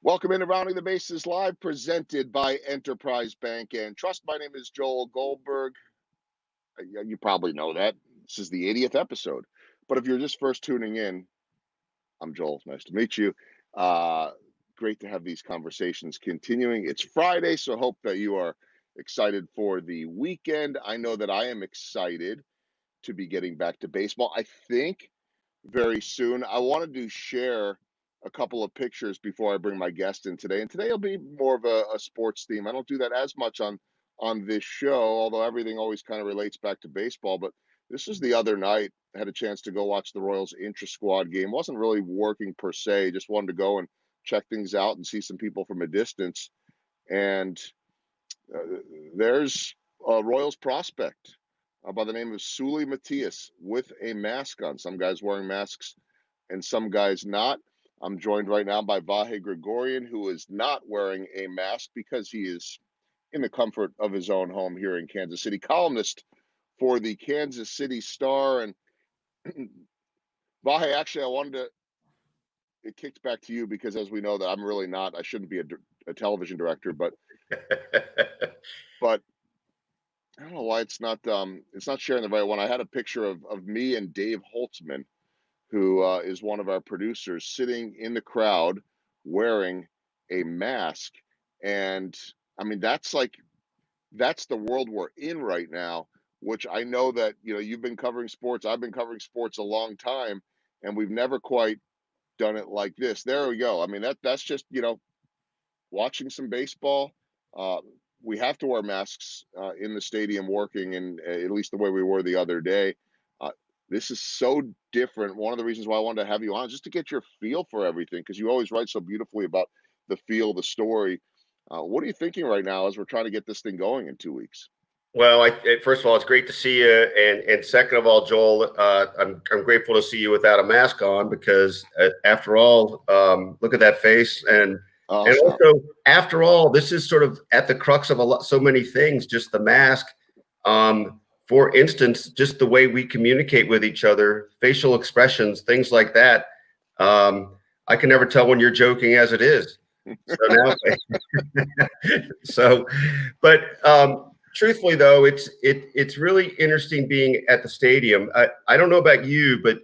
Welcome into Rounding the Bases Live, presented by Enterprise Bank and Trust. My name is Joel Goldberg. You probably know that. This is the 80th episode. But if you're just first tuning in, I'm Joel. Nice to meet you. Uh, Great to have these conversations continuing. It's Friday, so hope that you are excited for the weekend. I know that I am excited to be getting back to baseball. I think very soon. I wanted to share a couple of pictures before I bring my guest in today. And today will be more of a sports theme. I don't do that as much on this show, although everything always kind of relates back to baseball. But this is the other night. I had a chance to go watch the Royals intra-squad game. Wasn't really working per se. Just wanted to go and check things out and see some people from a distance. And uh, there's a Royals prospect by the name of Sully Matias with a mask on. Some guys wearing masks and some guys not. I'm joined right now by Vahe Gregorian, who is not wearing a mask because he is in the comfort of his own home here in Kansas City, columnist for the Kansas City Star. And Vahe, actually, I wanted to, it kicked back to you because as we know that I'm really not, I shouldn't be a television director, but I don't know why it's not sharing the right one. I had a picture of me and Dave Holtzman, who is one of our producers, sitting in the crowd wearing a mask. And I mean, that's the world we're in right now, which I know that, you've been covering sports. I've been covering sports a long time, and we've never quite done it like this. There we go. I mean, that's just, watching some baseball. Uh, we have to wear masks in the stadium working, and at least the way we were the other day. Uh, this is so different. One of the reasons why I wanted to have you on is just to get your feel for everything, because you always write so beautifully about the feel, the story. What are you thinking right now as we're trying to get this thing going in 2 weeks? Well, first of all, it's great to see you, and second of all, Joel, I'm grateful to see you without a mask on because after all, look at that face, Oh, and stop. also after all, this is sort of at the crux of so many things. Just the mask, for instance, just the way we communicate with each other, facial expressions, things like that. I can never tell when you're joking as it is. So now, so, but truthfully though, it's really interesting being at the stadium. I don't know about you, but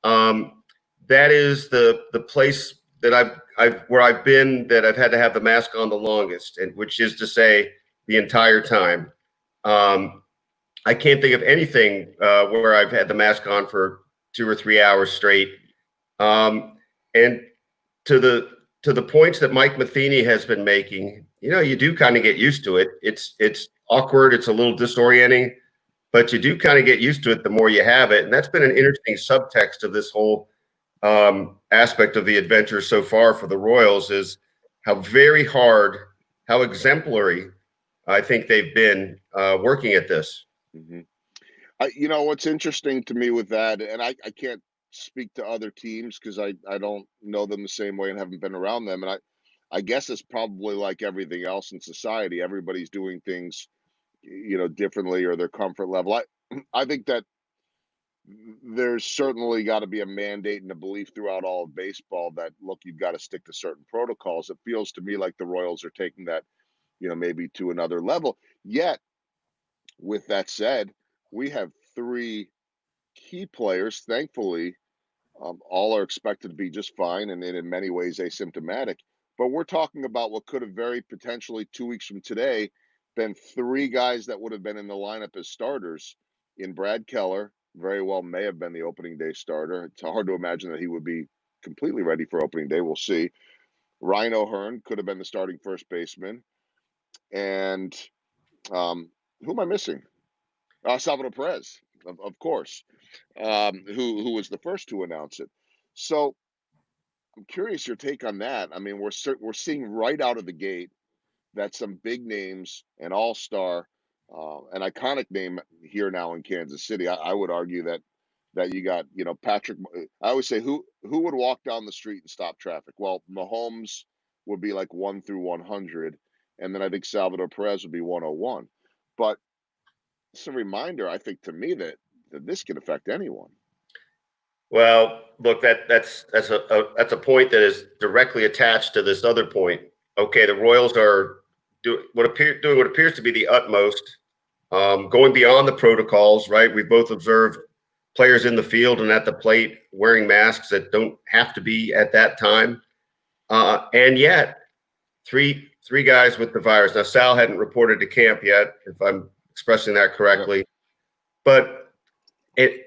that is the place that I've been that I've had to have the mask on the longest, and which is to say the entire time. Um, I can't think of anything where I've had the mask on for 2 or 3 hours straight. And to the points that Mike Matheny has been making, you do kind of get used to it. It's awkward, it's a little disorienting, but you do kind of get used to it the more you have it. And that's been an interesting subtext of this whole aspect of the adventure so far for the Royals is how very hard, how exemplary I think they've been working at this. Hmm. What's interesting to me with that, and I can't speak to other teams because I don't know them the same way and haven't been around them. And I guess it's probably like everything else in society. Everybody's doing things, differently, or their comfort level. I think that there's certainly got to be a mandate and a belief throughout all of baseball that, look, you've got to stick to certain protocols. It feels to me like the Royals are taking that, maybe to another level. Yet, with that said, we have three key players, thankfully. All are expected to be just fine and in many ways asymptomatic. But we're talking about what could have very potentially 2 weeks from today been three guys that would have been in the lineup as starters. In Brad Keller, very well may have been the opening day starter. It's hard to imagine that he would be completely ready for opening day. We'll see. Ryan O'Hearn could have been the starting first baseman. And who am I missing? Salvador Perez, of course, who was the first to announce it. So I'm curious your take on that. I mean, we're seeing right out of the gate that some big names, an all-star, an iconic name here now in Kansas City. I would argue that you got, Patrick. I always say who would walk down the street and stop traffic? Well, Mahomes would be like 1 through 100, and then I think Salvador Perez would be 101. But it's a reminder, I think, to me that this can affect anyone. Well, look, that's a point that is directly attached to this other point. Okay, the Royals are doing what appears to be the utmost, going beyond the protocols. Right, we both observed players in the field and at the plate wearing masks that don't have to be at that time, and yet three guys with the virus. Now, Sal hadn't reported to camp yet, if I'm expressing that correctly, but it.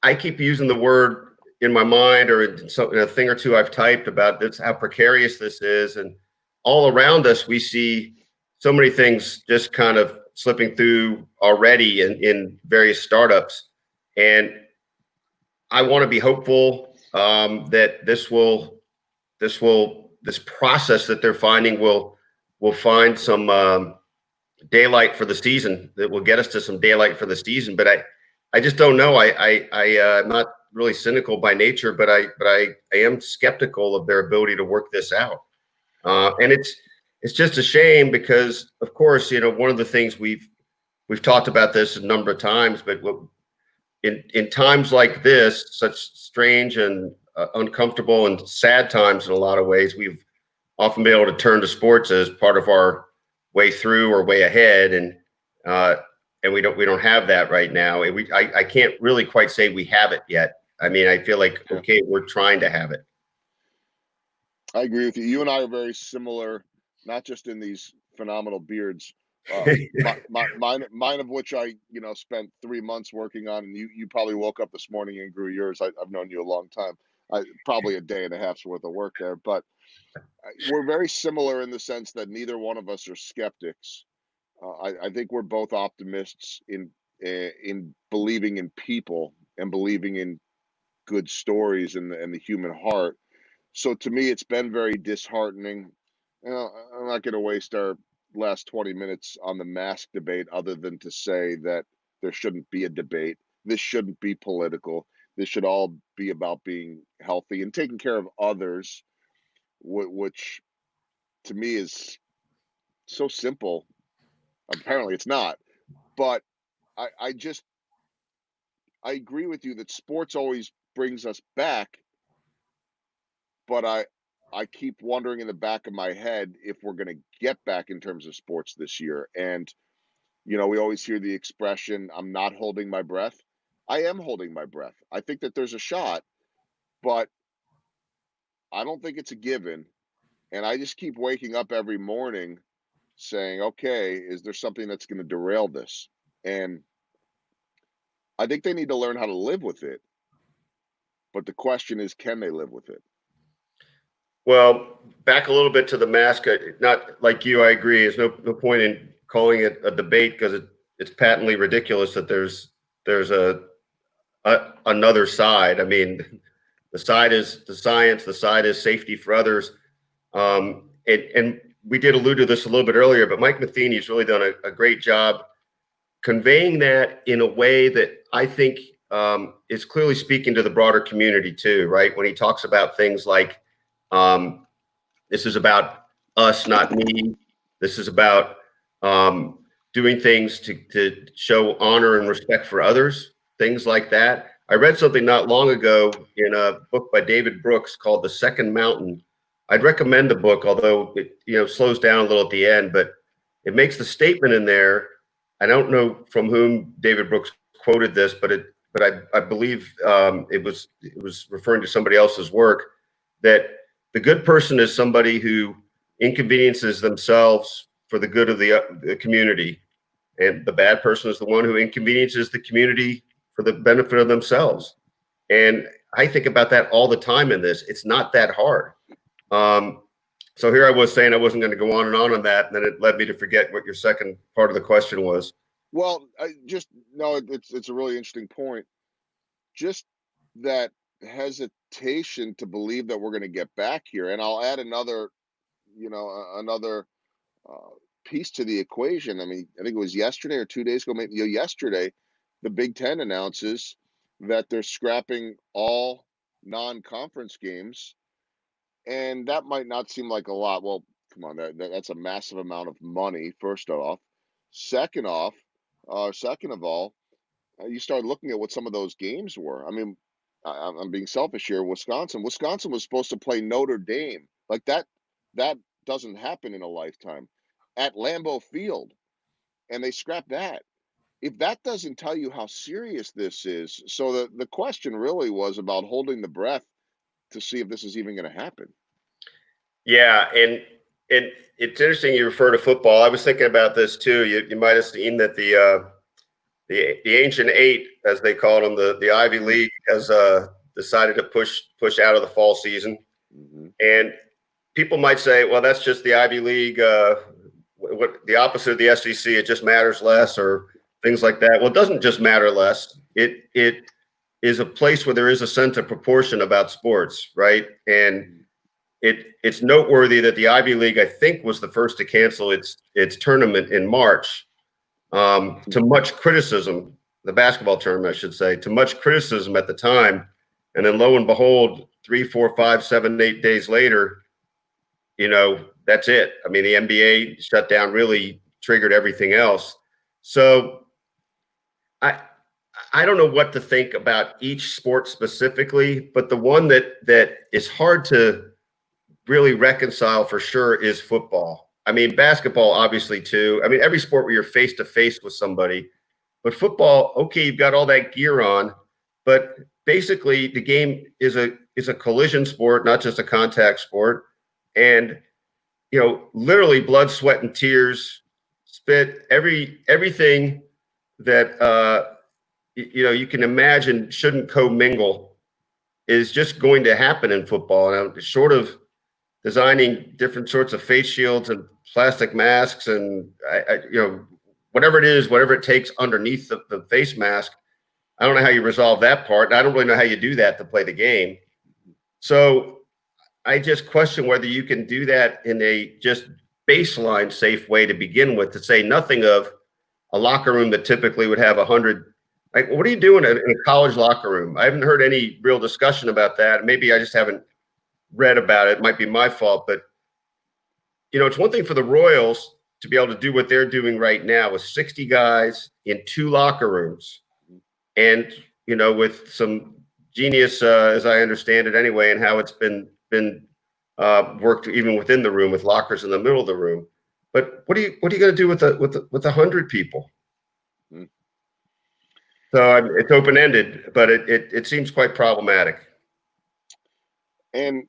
I keep using the word in my mind or in a thing or two I've typed about this, how precarious this is. And all around us, we see so many things just kind of slipping through already in various startups. And I want to be hopeful that this process that they're finding will find some daylight for the season, that will get us to some daylight for the season. But I just don't know. I'm not really cynical by nature, but I am skeptical of their ability to work this out. And it's just a shame because, of course, one of the things we've talked about this a number of times, but in times like this, such strange and uncomfortable and sad times in a lot of ways, we've often been able to turn to sports as part of our way through or way ahead, and we don't have that right now. And I can't really quite say we have it yet. I mean, I feel like okay, we're trying to have it. I agree with you. You and I are very similar, not just in these phenomenal beards. Mine of which I, spent 3 months working on, and you probably woke up this morning and grew yours. I've known you a long time. Probably a day and a half's worth of work there, but we're very similar in the sense that neither one of us are skeptics. I think we're both optimists in believing in people and believing in good stories and the human heart. So to me, it's been very disheartening. I'm not going to waste our last 20 minutes on the mask debate other than to say that there shouldn't be a debate. This shouldn't be political. This should all be about being healthy and taking care of others, which to me is so simple. Apparently, it's not. But I just, I agree with you that sports always brings us back, but I keep wondering in the back of my head if we're going to get back in terms of sports this year. And we always hear the expression, "I'm not holding my breath." I am holding my breath. I think that there's a shot, but I don't think it's a given. And I just keep waking up every morning saying, "Okay, is there something that's going to derail this?" And I think they need to learn how to live with it. But the question is, can they live with it? Well, back a little bit to the mask. Not like you, I agree. There's no point in calling it a debate because it's patently ridiculous that there's another side. I mean, the side is the science. The side is safety for others. And we did allude to this a little bit earlier, but Mike Matheny's really done a great job conveying that in a way that I think is clearly speaking to the broader community too, right? When he talks about things like um, this is about us, not me. This is about doing things to show honor and respect for others, things like that. I read something not long ago in a book by David Brooks called The Second Mountain. I'd recommend the book, although it slows down a little at the end, but it makes the statement in there. I don't know from whom David Brooks quoted this, but I believe it was referring to somebody else's work, that the good person is somebody who inconveniences themselves for the good of the community, and the bad person is the one who inconveniences the community for the benefit of themselves. And I think about that all the time in this. It's not that hard. Um, so here I was saying I wasn't going to go on that, and then it led me to forget what your second part of the question was. Well, I just no, it's a really interesting point. Just that hesitation to believe that we're going to get back here, and I'll add another, another uh, piece to the equation. I mean, I think it was yesterday or 2 days ago, maybe yesterday, the Big Ten announces that they're scrapping all non-conference games, and that might not seem like a lot. Well, come on, that's a massive amount of money. First off, second off, second of all, you start looking at what some of those games were. I mean, I'm being selfish here. Wisconsin was supposed to play Notre Dame. Like that doesn't happen in a lifetime at Lambeau Field, and they scrapped that. If that doesn't tell you how serious this is, so the question really was about holding the breath to see if this is even going to happen. Yeah, and it's interesting you refer to football. I was thinking about this too. You might have seen that the ancient eight, as they called them, the Ivy League, has decided to push out of the fall season. Mm-hmm. And people might say, well, that's just the Ivy League. What the opposite of the SEC? It just matters less, or things like that. Well, it doesn't just matter less. It is a place where there is a sense of proportion about sports, right? And it's noteworthy that the Ivy League, I think, was the first to cancel its tournament in March, to much criticism. The basketball tournament, I should say, to much criticism at the time, and then lo and behold, 3, 4, 5, 7, 8 days later, that's it. I mean, the NBA shutdown really triggered everything else. So I don't know what to think about each sport specifically, but the one that is hard to really reconcile for sure is football. I mean, basketball obviously too. I mean, every sport where you're face to face with somebody, but football, okay, you've got all that gear on, but basically the game is a collision sport, not just a contact sport. And literally blood, sweat, and tears, spit, everything that you can imagine shouldn't commingle is just going to happen in football. And short of designing different sorts of face shields and plastic masks and whatever it is, whatever it takes underneath the face mask, I don't know how you resolve that part. I don't really know how you do that to play the game. So I just question whether you can do that in a just baseline safe way to begin with, to say nothing of a locker room that typically would have 100. Like, what are you doing in a college locker room? I haven't heard any real discussion about that. Maybe I just haven't read about it. It might be my fault, but it's one thing for the Royals to be able to do what they're doing right now with 60 guys in 2 locker rooms, and with some genius, as I understand it anyway, and how it's been worked even within the room with lockers in the middle of the room. But what are you going to do with the 100 people? So it's open ended, but it seems quite problematic. And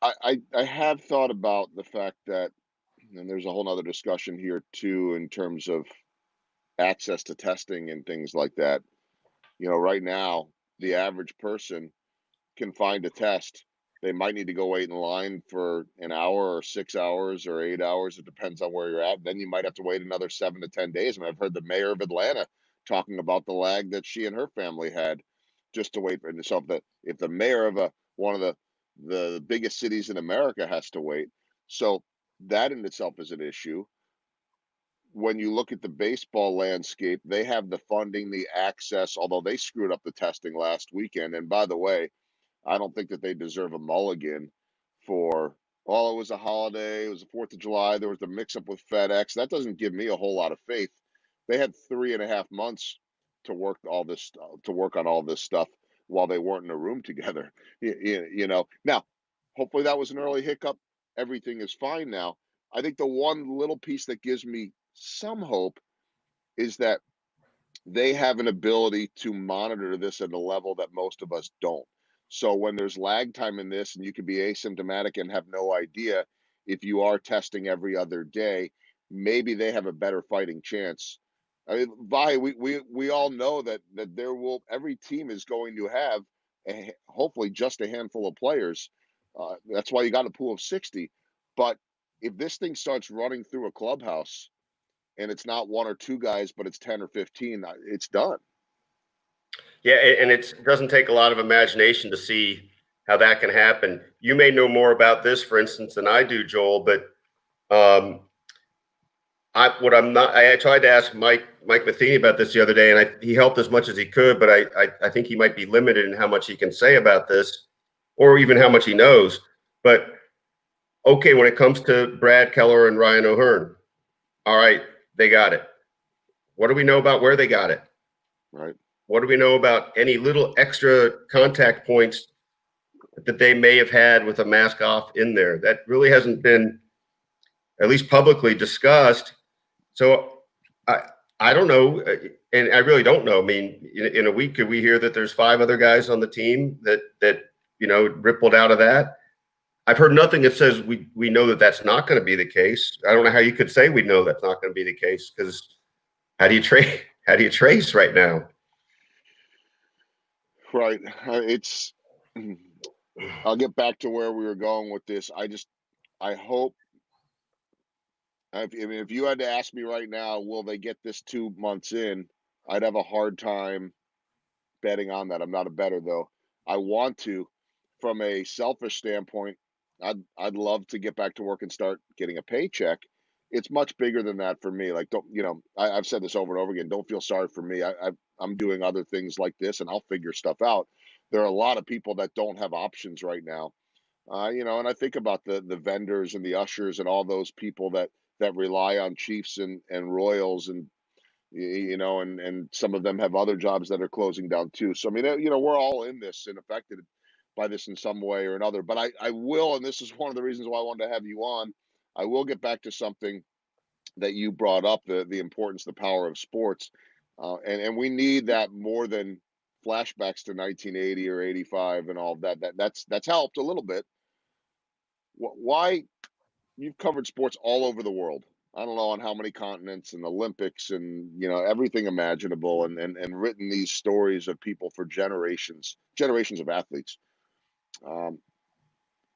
I have thought about the fact that, and there's a whole nother discussion here too, in terms of access to testing and things like that. Right now, the average person can find a test. They might need to go wait in line for an hour or 6 hours or 8 hours. It depends on where you're at. Then you might have to wait another 7 to 10 days. I mean, I've heard the mayor of Atlanta talking about the lag that she and her family had just to wait for it. So if the mayor of one of the biggest cities in America has to wait, so that in itself is an issue. When you look at the baseball landscape, they have the funding, the access, although they screwed up the testing last weekend. And by the way, I don't think that they deserve a mulligan for, it was a holiday, it was the 4th of July, there was a mix up with FedEx. That doesn't give me a whole lot of faith. They had 3.5 months to work on all this stuff while they weren't in a room together. Now, hopefully that was an early hiccup. Everything is fine now. I think the one little piece that gives me some hope is that they have an ability to monitor this at a level that most of us don't. So when there's lag time in this and you can be asymptomatic and have no idea, if you are testing every other day, maybe they have a better fighting chance. I mean, Vahe, we all know that every team is going to have hopefully just a handful of players. That's why you got a pool of 60. But if this thing starts running through a clubhouse, and it's not 1 or 2 guys, but it's 10 or 15, it's done. Yeah, and it doesn't take a lot of imagination to see how that can happen. You may know more about this, for instance, than I do, Joel, but I tried to ask Mike Matheny about this the other day, and he helped as much as he could, but I think he might be limited in how much he can say about this, or even how much he knows. But okay, when it comes to Brad Keller and Ryan O'Hearn, all right, they got it. What do we know about where they got it? Right. What do we know about any little extra contact points that they may have had with a mask off in there? That really hasn't been, at least publicly, discussed. So I don't know, and I really don't know. I mean, in a week, could we hear that there's 5 other guys on the team that rippled out of that? I've heard nothing that says we know that that's not going to be the case. I don't know how you could say we know that's not going to be the case, because how do you trace? How do you trace right now? Right. It's. I'll get back to where we were going with this. I hope. If you had to ask me right now, will they get this 2 months in? I'd have a hard time betting on that. I'm not a bettor though. I want to, from a selfish standpoint, I'd love to get back to work and start getting a paycheck. It's much bigger than that for me. Like, don't I've said this over and over again. Don't feel sorry for me. I'm doing other things like this, and I'll figure stuff out. There are a lot of people that don't have options right now. And I think about the vendors and the ushers and all those people that rely on Chiefs and Royals, and and some of them have other jobs that are closing down too. So I mean, we're all in this and affected by this in some way or another. But I will, and this is one of the reasons why I wanted to have you on. I will get back to something that you brought up, the importance, the power of sports, and we need that more than flashbacks to 1980 or 85 and all of that. That's helped a little bit. Why you've covered sports all over the world. I don't know on how many continents and Olympics and everything imaginable, and written these stories of people for generations of athletes. Um,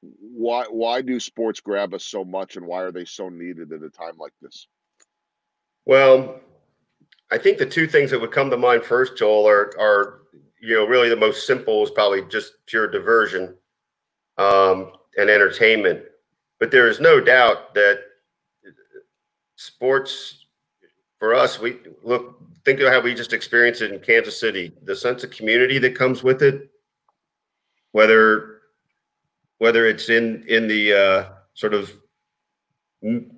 why do sports grab us so much, and why are they so needed at a time like this? Well, I think the 2 things that would come to mind first, Joel, are really the most simple is probably just pure diversion and entertainment. But there is no doubt that sports, for us, we think of how we just experienced it in Kansas City. The sense of community that comes with it, whether it's in the sort of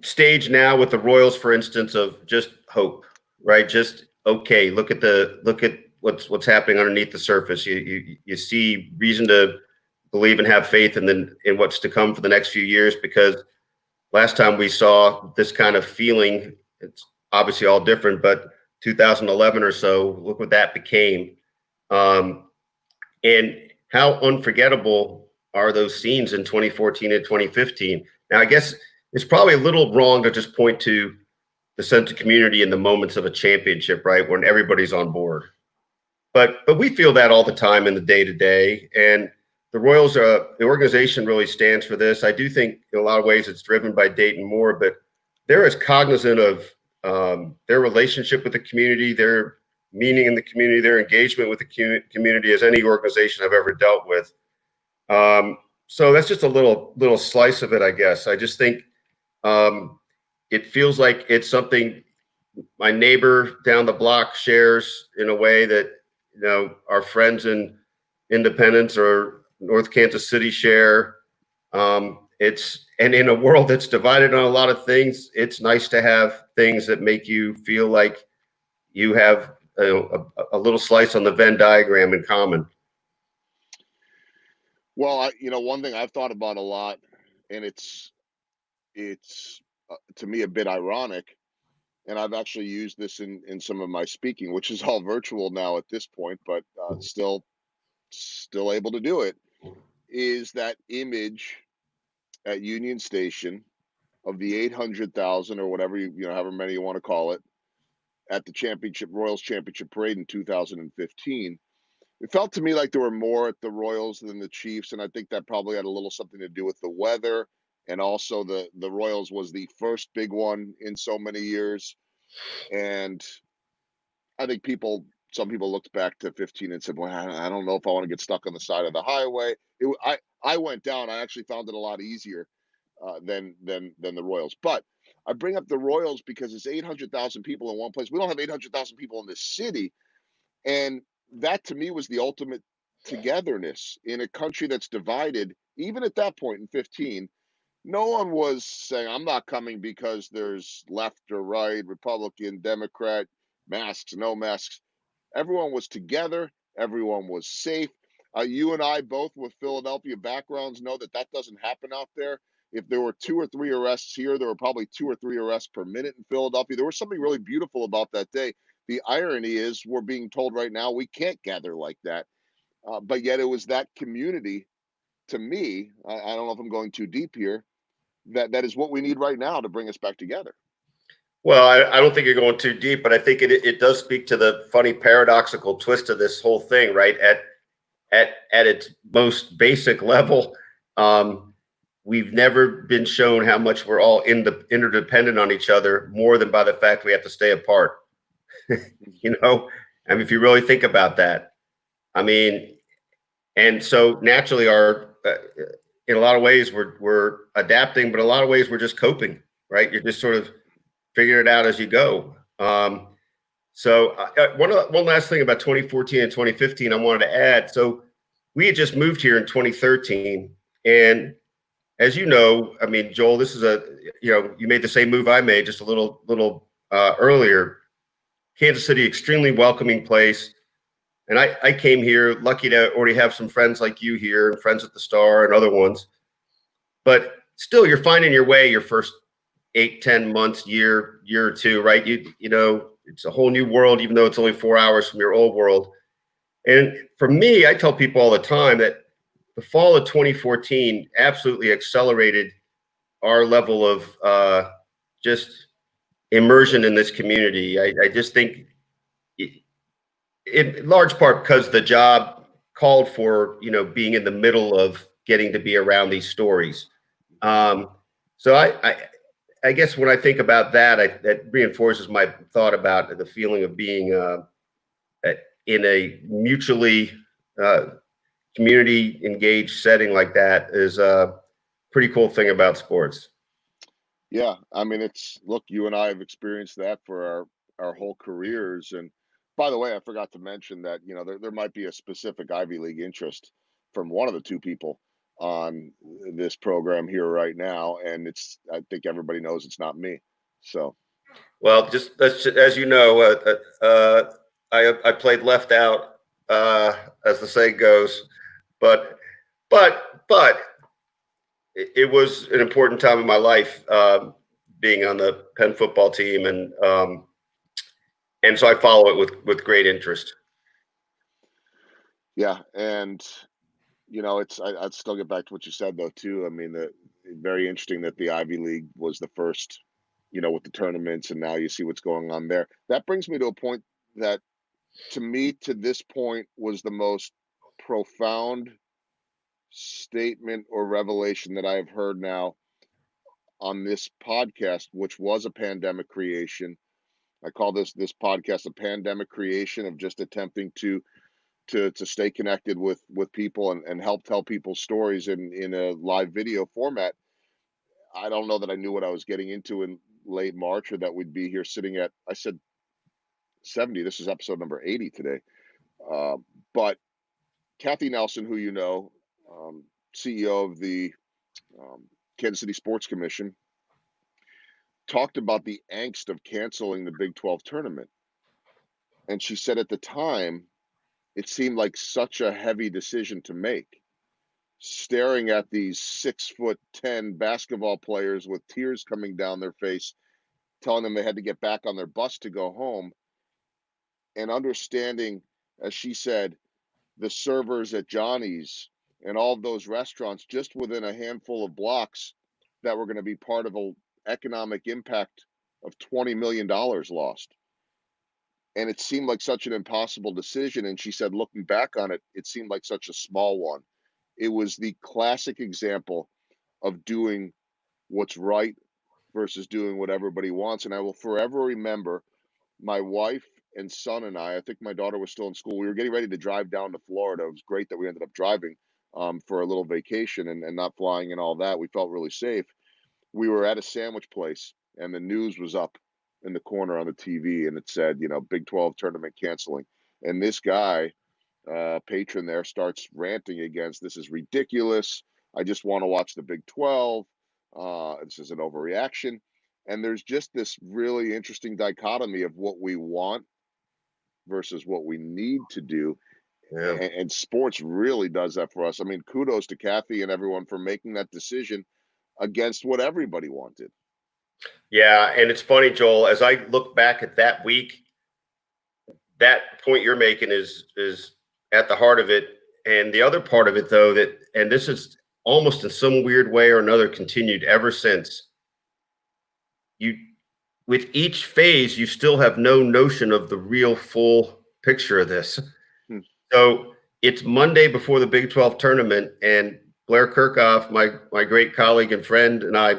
stage now with the Royals, for instance, of just hope, right? Just okay. Look at what's happening underneath the surface. You see reason to believe and have faith in what's to come for the next few years, because last time we saw this kind of feeling, it's obviously all different, but 2011 or so, look what that became. And how unforgettable are those scenes in 2014 and 2015? Now, I guess it's probably a little wrong to just point to the sense of community in the moments of a championship, right, when everybody's on board. But we feel that all the time in the day to day, and the Royals, the organization, really stands for this. I do think in a lot of ways it's driven by Dayton Moore, but they're as cognizant of their relationship with the community, their meaning in the community, their engagement with the community as any organization I've ever dealt with. So that's just a little slice of it, I guess. I just think it feels like it's something my neighbor down the block shares in a way that our friends in Independence or North Kansas City share. And in a world that's divided on a lot of things, it's nice to have things that make you feel like you have a little slice on the Venn diagram in common. Well, one thing I've thought about a lot, and it's to me a bit ironic, and I've actually used this in some of my speaking, which is all virtual now at this point, but still able to do it. Is that image at Union Station of the 800,000 or whatever however many you want to call it, at the Royals championship parade in 2015? It felt to me like there were more at the Royals than the Chiefs, and I think that probably had a little something to do with the weather, and also the Royals was the first big one in so many years, and I think some people looked back to 15 and said, "Well, I don't know if I want to get stuck on the side of the highway." I went down. I actually found it a lot easier than the Royals. But I bring up the Royals because it's 800,000 people in one place. We don't have 800,000 people in this city, and that to me was the ultimate togetherness in a country that's divided. Even at that point in 15, no one was saying, "I'm not coming because there's left or right, Republican, Democrat, masks, no masks." Everyone was together. Everyone was safe. You and I, both with Philadelphia backgrounds, know that that doesn't happen out there. If there were 2 or 3 arrests here, there were probably 2 or 3 arrests per minute in Philadelphia. There was something really beautiful about that day. The irony is, we're being told right now we can't gather like that. But yet, it was that community. To me, I don't know if I'm going too deep here. That is what we need right now to bring us back together. Well, I don't think you're going too deep, but I think it does speak to the funny paradoxical twist of this whole thing, right? At its most basic level, we've never been shown how much we're all interdependent on each other more than by the fact we have to stay apart. You know, I mean, if you really think about that, I mean, and so naturally, in a lot of ways we're adapting, but in a lot of ways we're just coping, right? You're just sort of figuring it out as you go. So one last thing about 2014 and 2015, I wanted to add. So we had just moved here in 2013, and as you know, I mean, Joel, this is you made the same move I made just a little earlier. Kansas City, extremely welcoming place. And I came here lucky to already have some friends like you here and friends at the Star and other ones. But still, you're finding your way your first 8, 10 months, year or two, right? You know, it's a whole new world, even though it's only 4 hours from your old world. And for me, I tell people all the time that the fall of 2014 absolutely accelerated our level of just immersion in this community. I just think in large part because the job called for, you know, being in the middle of getting to be around these stories. So I guess when I think about that, that reinforces my thought about the feeling of being in a mutually community engaged setting like that is a pretty cool thing about sports. Yeah, I mean, it's look, you and I have experienced that for our whole careers. And by the way, I forgot to mention that there might be a specific Ivy League interest from one of the two people on this program here right now, and I think everybody knows it's not me. So Well, just as you know, I played left out, as the saying goes, but but it was an important time in my life, being on the Penn football team, and so I follow it with great interest. yeah, and I'd still get back to what you said though too. I mean, very interesting that the Ivy League was the first, with the tournaments, and now you see what's going on there. That brings me to a point that, to me, to this point, was the most profound statement or revelation that I have heard now on this podcast, which was a pandemic creation. I call this podcast a pandemic creation of just attempting to stay connected with people and help tell people stories in a live video format. I don't know that I knew what I was getting into in late March, or that we'd be here sitting at, I said 70. This is episode number 80 today. Uh, but Kathy Nelson, who CEO of the um, Kansas City Sports Commission, talked about the angst of canceling the Big 12 tournament. And she said at the time, it seemed like such a heavy decision to make, staring at these 6'10" basketball players with tears coming down their face, telling them they had to get back on their bus to go home, and understanding, as she said, the servers at Johnny's and all of those restaurants just within a handful of blocks that were going to be part of an economic impact of $20 million lost. And it seemed like such an impossible decision. And she said, looking back on it, it seemed like such a small one. It was the classic example of doing what's right versus doing what everybody wants. And I will forever remember my wife and son and I think my daughter was still in school. We were getting ready to drive down to Florida. It was great that we ended up driving for a little vacation and not flying and all that. We felt really safe. We were at a sandwich place, and the news was up in the corner on the TV, and it said, Big 12 tournament canceling. And this guy, patron there, starts ranting against, this is ridiculous. I just want to watch the Big 12. This is an overreaction. And there's just this really interesting dichotomy of what we want versus what we need to do. Yeah. And sports really does that for us. I mean, kudos to Kathy and everyone for making that decision against what everybody wanted. Yeah, and it's funny, Joel, as I look back at that week, that point you're making is at the heart of it. And the other part of it, though, that and this is almost in some weird way or another continued ever since, you with each phase, you still have no notion of the real full picture of this. Hmm. So it's Monday before the Big 12 tournament, and Blair Kirchhoff, my great colleague and friend, and I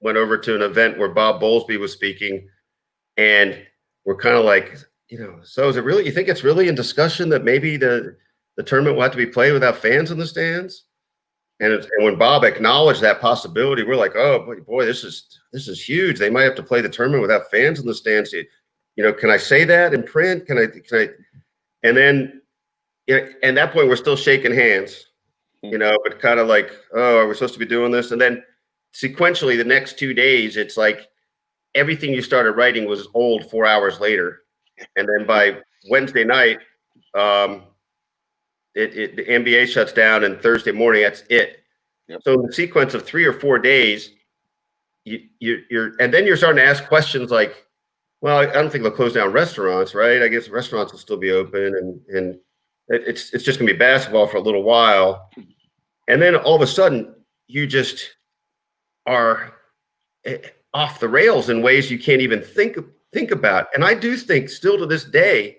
went over to an event where Bob Bowlesby was speaking, and we're kind of like, so is it really? You think it's really in discussion that maybe the tournament will have to be played without fans in the stands? And when Bob acknowledged that possibility, we're like, oh boy, this is huge. They might have to play the tournament without fans in the stands. Can I say that in print? Can I? And then at that point, we're still shaking hands, but kind of like, oh, are we supposed to be doing this? And then sequentially, the next 2 days, it's like everything you started writing was old 4 hours later. And then by Wednesday night, the NBA shuts down, and Thursday morning, that's it. Yep. So in the sequence of 3 or 4 days, you're and then you're starting to ask questions like, well, I don't think they'll close down restaurants, right? I guess restaurants will still be open, and it's just going to be basketball for a little while. And then all of a sudden, you just are off the rails in ways you can't even think about. And I do think still to this day,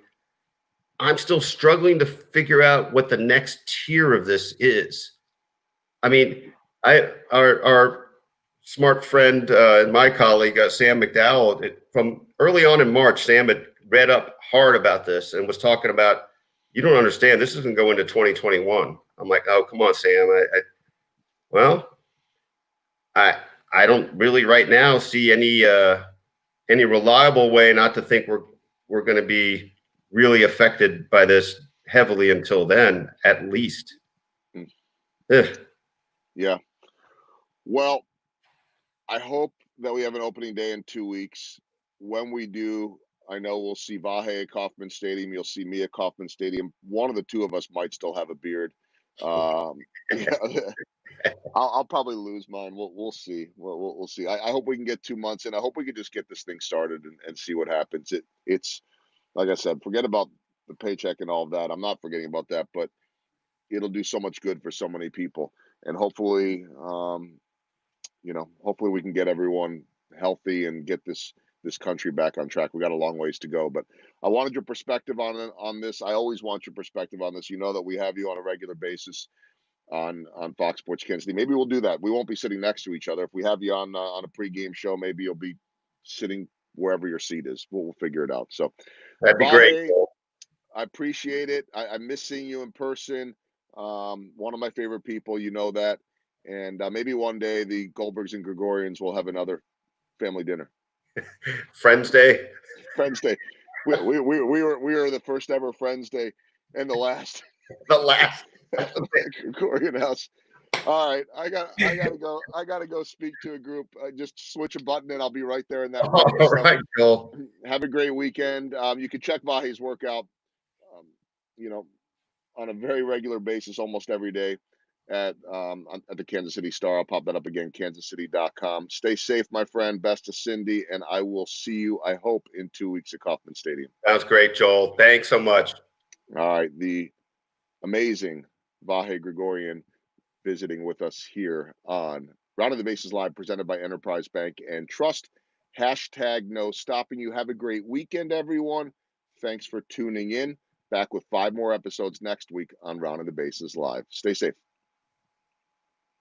I'm still struggling to figure out what the next tier of this is. I mean, our smart friend and my colleague, Sam McDowell, from early on in March, Sam had read up hard about this and was talking about, you don't understand, this isn't going into 2021. I'm like, oh, come on, Sam. I don't really right now see any reliable way not to think we're going to be really affected by this heavily until then, at least. Yeah. Well, I hope that we have an opening day in 2 weeks. When we do, I know we'll see Vahe at Kauffman Stadium. You'll see me at Kauffman Stadium. One of the two of us might still have a beard. Yeah, I'll probably lose mine. We'll see. We'll see. I hope we can get 2 months in. I hope we can just get this thing started and see what happens. It's like I said, forget about the paycheck and all of that. I'm not forgetting about that, but it'll do so much good for so many people. And hopefully, hopefully we can get everyone healthy and get this country back on track. We got a long ways to go, but I wanted your perspective on this. I always want your perspective on this. You know that we have you on a regular basis on Fox Sports Kansas City. Maybe we'll do that. We won't be sitting next to each other. If we have you on a pregame show, maybe you'll be sitting wherever your seat is. We'll figure it out. So that'd be great. I appreciate it. I miss seeing you in person. One of my favorite people, you know that. And maybe one day the Goldbergs and Gregorians will have another family dinner. Friends Day. Friends Day. We were the first ever Friends Day and the last. The last. Gregorian house. All right, I gotta go. I gotta go speak to a group. Just switch a button and I'll be right there in that. All right, Joel. Have a great weekend. You can check Vahe's workout. Um, on a very regular basis, almost every day at the Kansas City Star. I'll pop that up again, kansascity.com. Stay safe, my friend. Best to Cindy, and I will see you, I hope, in 2 weeks at Kauffman Stadium. Sounds great, Joel. Thanks so much. All right, the amazing Vahe Gregorian visiting with us here on Round of the Bases Live, presented by Enterprise Bank and Trust. Hashtag no stopping you. Have a great weekend, everyone. Thanks for tuning in. Back with 5 more episodes next week on Round of the Bases Live. Stay safe.